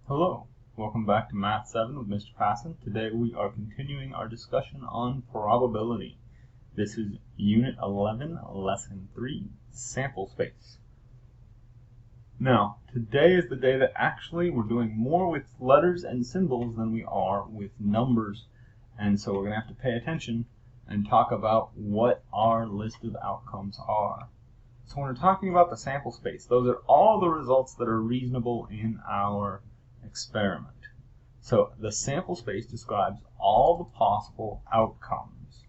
Hello, welcome back to Math 7 with Mr. Passon. Today we are continuing our discussion on probability. This is Unit 11, Lesson 3, Sample Space. Now, today is the day that actually we're doing more with letters and symbols than we are with numbers. And so we're going to have to pay attention and talk about what our list of outcomes are. So when we're talking about the sample space, those are all the results that are reasonable in our experiment. So the sample space describes all the possible outcomes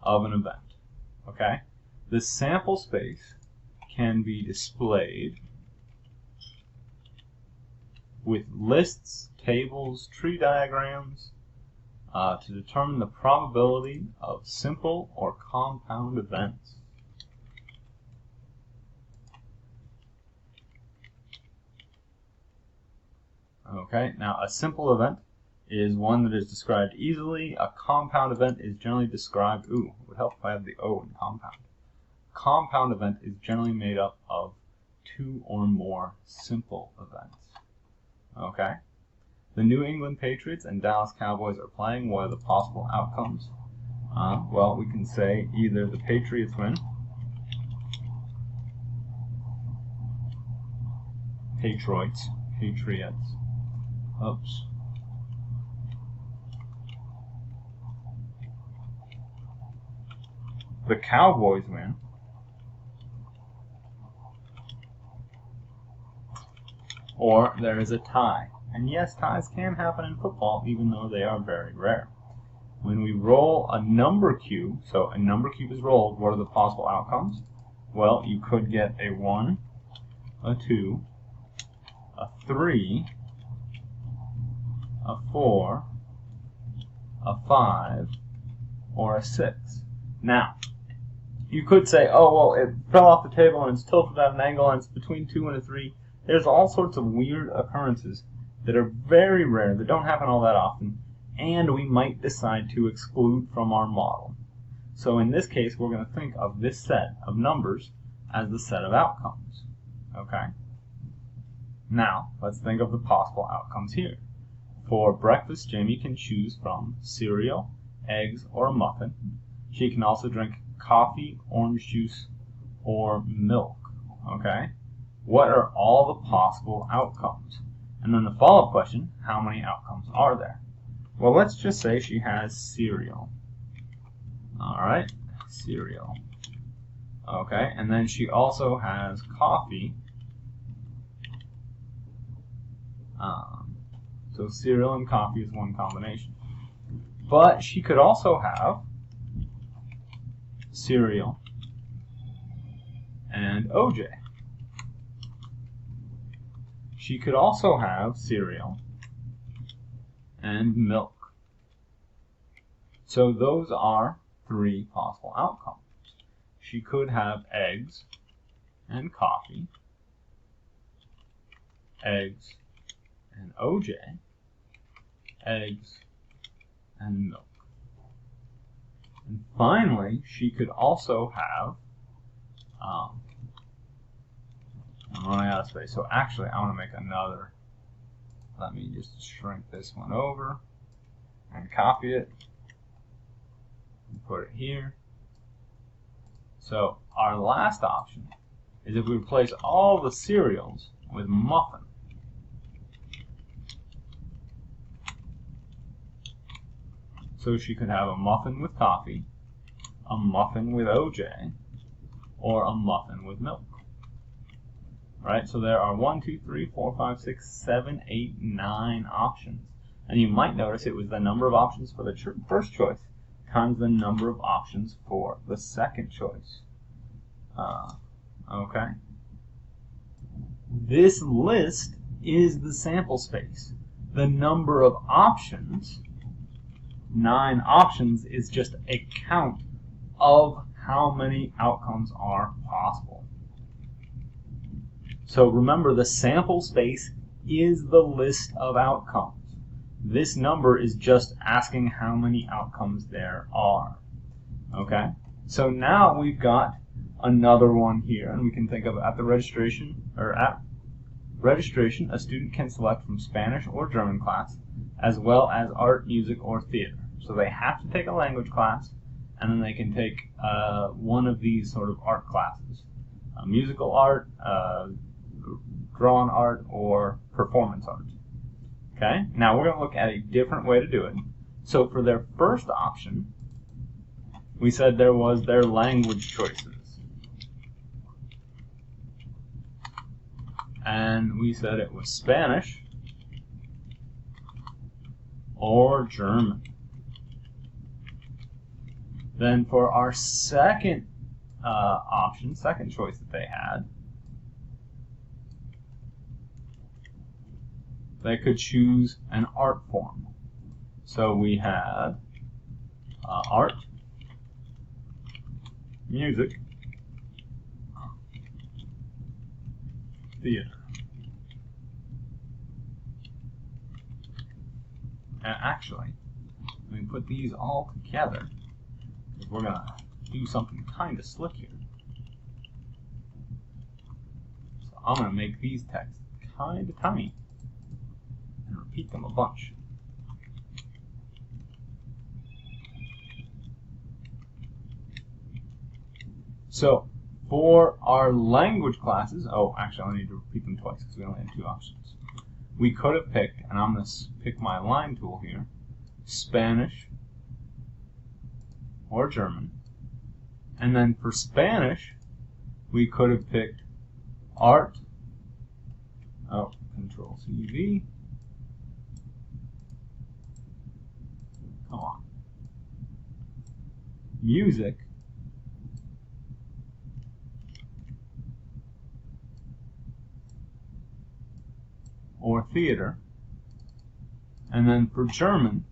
of an event. Okay? The sample space can be displayed with lists, tables, tree diagrams, to determine the probability of simple or compound events. Okay, now a simple event is one that is described easily. A compound event is generally described, it would help if I had the O in compound. Compound event is generally made up of two or more simple events. Okay? The New England Patriots and Dallas Cowboys are playing. What are the possible outcomes? Well, we can say either the Patriots win, Patriots, oops. The Cowboys win, or there is a tie. And yes, ties can happen in football, even though they are very rare. When we roll a number cube, so a number cube is rolled, what are the possible outcomes? Well, you could get a 1, a 2, a 3, a 4, a 5, or a 6. Now, you could say, oh, well, it fell off the table and it's tilted at an angle and it's between 2 and a 3. There's all sorts of weird occurrences that are very rare, that don't happen all that often, and we might decide to exclude from our model. So in this case, we're going to think of this set of numbers as the set of outcomes. Okay? Now, let's think of the possible outcomes here. For breakfast, Jamie can choose from cereal, eggs, or a muffin. She can also drink coffee, orange juice, or milk. Okay? What are all the possible outcomes? And then the follow-up question, how many outcomes are there? Well, let's just say she has cereal. Alright, cereal. Okay, and then she also has coffee. So cereal and coffee is one combination. But she could also have cereal and OJ. She could also have cereal and milk. So those are three possible outcomes. She could have eggs and coffee, eggs and OJ, eggs and milk. And finally, she could also have I'm running out of space. So actually, I want to make another. Let me just shrink this one over and copy it and put it here. So our last option is if we replace all the cereals with muffin. So she could have a muffin with coffee, a muffin with OJ, or a muffin with milk. Right, so there are 1, 2, 3, 4, 5, 6, 7, 8, 9 options. And you might notice it was the number of options for the first choice times the number of options for the second choice. Okay. This list is the sample space. The number of options, 9 options, is just a count of how many outcomes are possible. So remember, the sample space is the list of outcomes. This number is just asking how many outcomes there are. Okay? So now we've got another one here, and we can think of at the registration, or at Registration, a student can select from Spanish or German class, as well as art, music, or theater. So they have to take a language class, and then they can take one of these sort of art classes. Musical art, drawn art, or performance art. Okay, now we're going to look at a different way to do it. So for their first option, we said there was their language choices. And we said it was Spanish or German. Then for our second option, second choice that they had, they could choose an art form. So we had art, music, theater. And actually, let me put these all together, because we're going to do something kind of slick here. So I'm going to make these texts kind of tiny and repeat them a bunch. So for our language classes, oh, actually I need to repeat them twice because we only had two options. We could have picked, and I'm going to pick my line tool here, Spanish or German. And then for Spanish, we could have picked art, Control CV, come on, music, or theater. And then for German,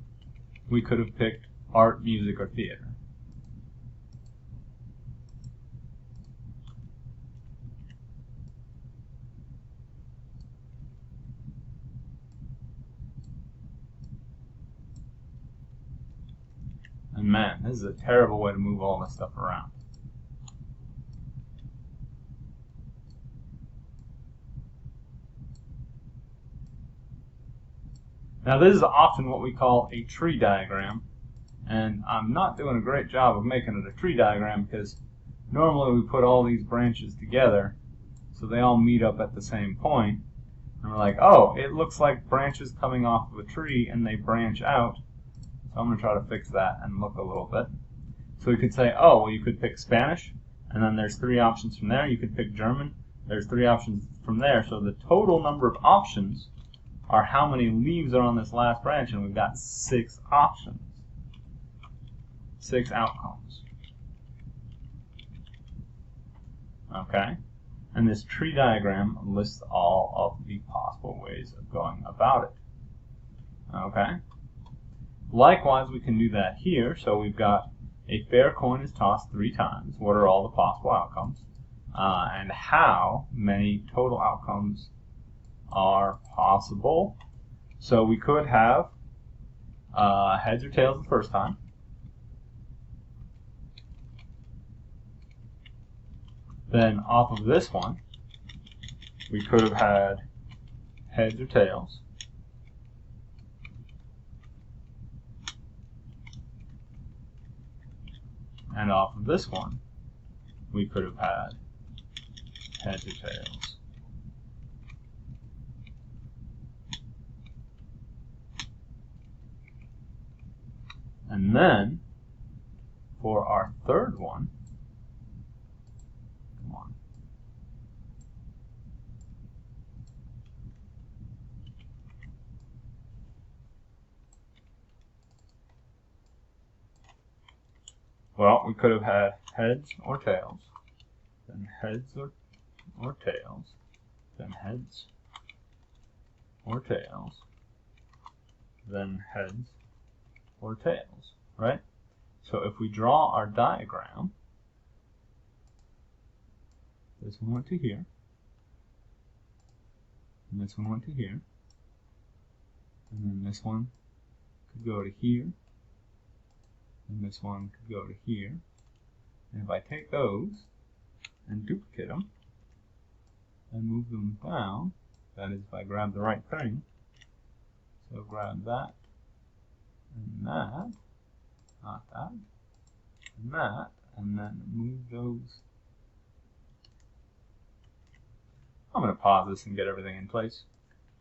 we could have picked art, music, or theater. And man, this is a terrible way to move all this stuff around. Now this is often what we call a tree diagram, and I'm not doing a great job of making it a tree diagram because normally we put all these branches together so they all meet up at the same point, and we're like, oh, it looks like branches coming off of a tree and they branch out. So I'm going to try to fix that and look a little bit. So we could say, oh, well, you could pick Spanish, and then there's three options from there. You could pick German, there's three options from there. So the total number of options are how many leaves are on this last branch, and we've got 6 options, 6 outcomes. Okay? And this tree diagram lists all of the possible ways of going about it. Okay? Likewise, we can do that here. So we've got a fair coin is tossed 3 times. What are all the possible outcomes? And how many total outcomes are possible? So we could have heads or tails the first time. Then off of this one, we could have had heads or tails. And off of this one, we could have had heads or tails. And then, for our third one, come on. Well, we could have had heads or tails, then heads or tails, then heads or tails, then heads or tails, right? So if we draw our diagram, this one went to here, and this one went to here, and then this one could go to here, and this one could go to here. And if I take those and duplicate them and move them down, That is, if I grab the right thing. So grab that, and that, not that, and that, and then move those. I'm going to pause this and get everything in place.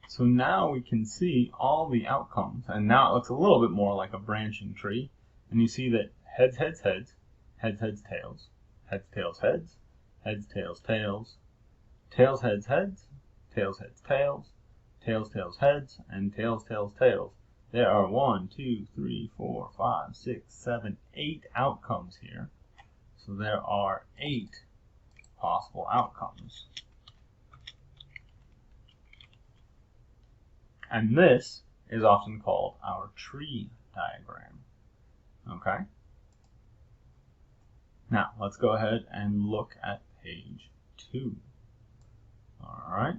So now we can see all the outcomes, and now it looks a little bit more like a branching tree. And you see that heads, heads, heads, heads, heads, tails, heads, tails, heads, heads, tails, tails, tails, heads, heads, tails, heads, tails, tails, tails, heads, and tails, tails, tails. There are 1, 2, 3, 4, 5, 6, 7, 8 outcomes here. So there are 8 possible outcomes. And this is often called our tree diagram. Okay? Now, let's go ahead and look at page 2. Alright?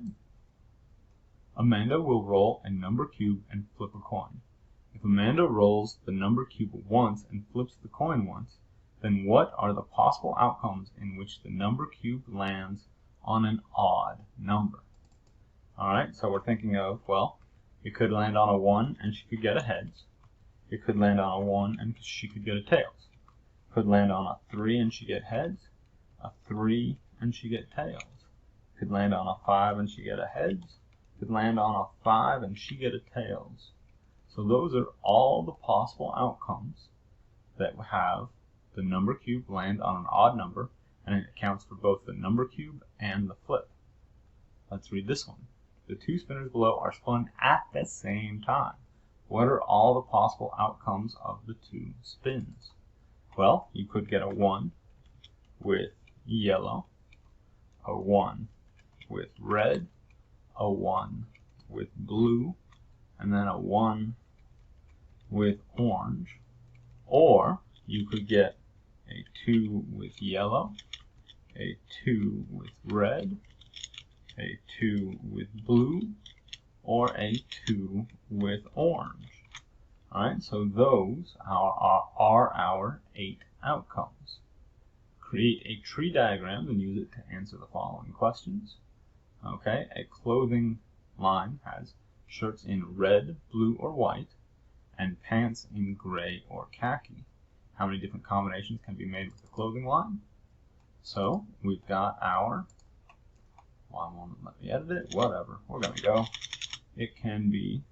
Amanda will roll a number cube and flip a coin. If Amanda rolls the number cube once and flips the coin once, then what are the possible outcomes in which the number cube lands on an odd number? Alright, so we're thinking of, well, it could land on a 1 and she could get a heads. It could land on a 1 and she could get a tails. It could land on a 3 and she get heads. A 3 and she get tails. It could land on a 5 and she get a heads. It could land on a 5 and she get a tails. So those are all the possible outcomes that have the number cube land on an odd number, and it accounts for both the number cube and the flip. Let's read this one. The 2 spinners below are spun at the same time. What are all the possible outcomes of the 2 spins? Well, you could get a 1 with yellow, a 1 with red, a 1 with blue, and then a 1 with orange. Or you could get a 2 with yellow, a 2 with red, a 2 with blue, or a 2 with orange. Alright, so those are our 8 outcomes. Create a tree diagram and use it to answer the following questions. Okay, a clothing line has shirts in red, blue, or white, and pants in gray or khaki. How many different combinations can be made with the clothing line? So we've got our, one moment, let me edit it, whatever, we're going to go. It can be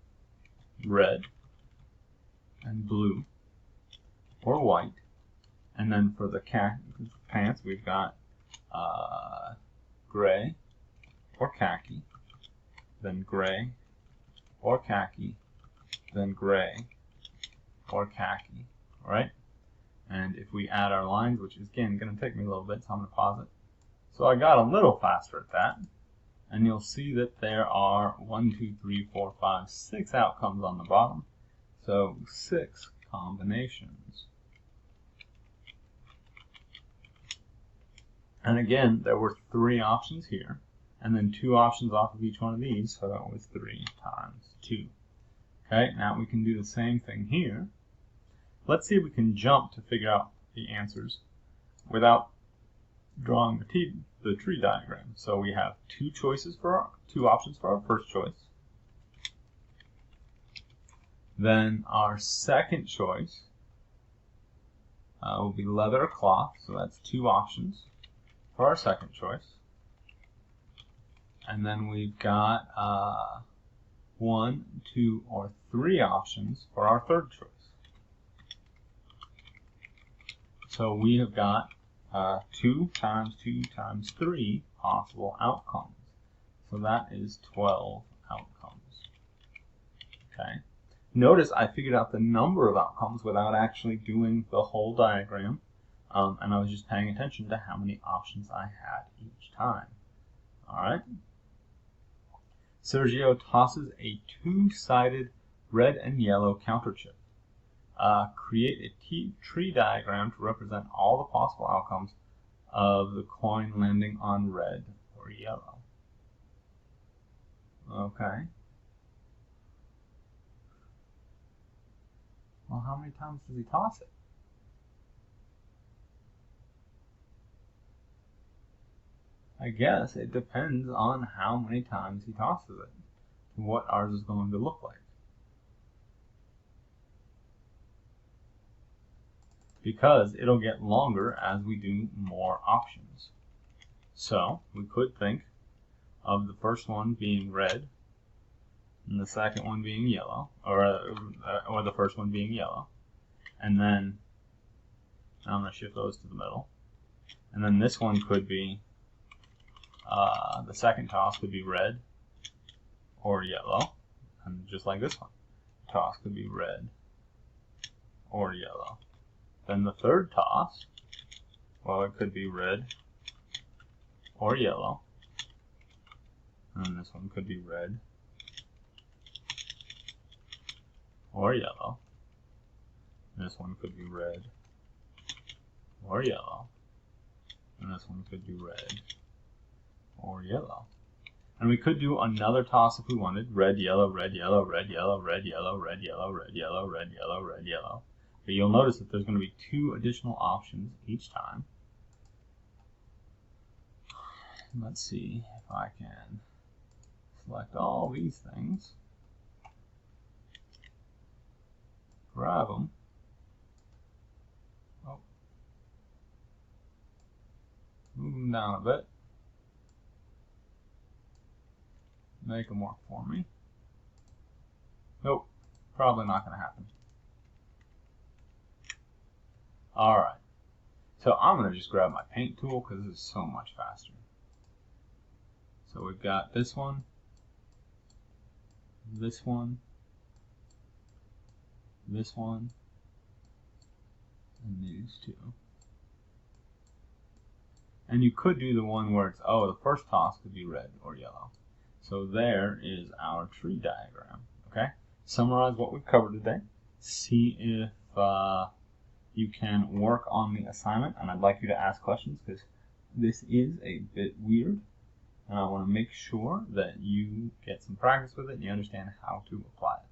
red and blue or white, and then for the pants we've got gray or khaki, then gray or khaki, then gray or khaki, right? And if we add our lines, which is again going to take me a little bit, so I'm going to pause it. So I got a little faster at that, and you'll see that there are 1, 2, 3, 4, 5, 6 outcomes on the bottom. So 6 combinations. And again, there were 3 options here, and then 2 options off of each one of these, so that was 3 times 2. Okay, now we can do the same thing here. Let's see if we can jump to figure out the answers without drawing the tree diagram. So we have 2 options for our first choice. Then our second choice will be leather or cloth, so that's 2 options for our second choice. And then we've got 1, 2, or 3 options for our third choice. So we have got 2 times 2 times 3 possible outcomes. So that is 12 outcomes. Okay. Notice I figured out the number of outcomes without actually doing the whole diagram, and I was just paying attention to how many options I had each time. Alright. Sergio tosses a 2-sided red and yellow counter chip. Create a tree diagram to represent all the possible outcomes of the coin landing on red or yellow. Okay. Well, how many times does he toss it? I guess it depends on how many times he tosses it, what ours is going to look like. Because it'll get longer as we do more options. So we could think of the first one being red, and the second one being yellow, or the first one being yellow, and then I'm going to shift those to the middle, and then this one could be, the second toss could be red or yellow, and just like this one, the toss could be red or yellow. Then the third toss, well, it could be red or yellow, and this one could be red or yellow. This one could be red or yellow, and this one could be red or yellow. And we could do another toss if we wanted, red, yellow, red, yellow, red, yellow, red, yellow, red, yellow, red, yellow, red, yellow, red, yellow. But you'll notice that there's going to be 2 additional options each time. Let's see if I can select all these things, grab them. Oh. Move them down a bit. Make them work for me. Nope, probably not going to happen. Alright, so I'm going to just grab my paint tool because this is so much faster. So we've got this one, this one, this one, and these 2. And you could do the one where it's, oh, the first toss could be red or yellow. So there is our tree diagram, okay? Summarize what we've covered today. See if you can work on the assignment, and I'd like you to ask questions because this is a bit weird, and I want to make sure that you get some practice with it and you understand how to apply it.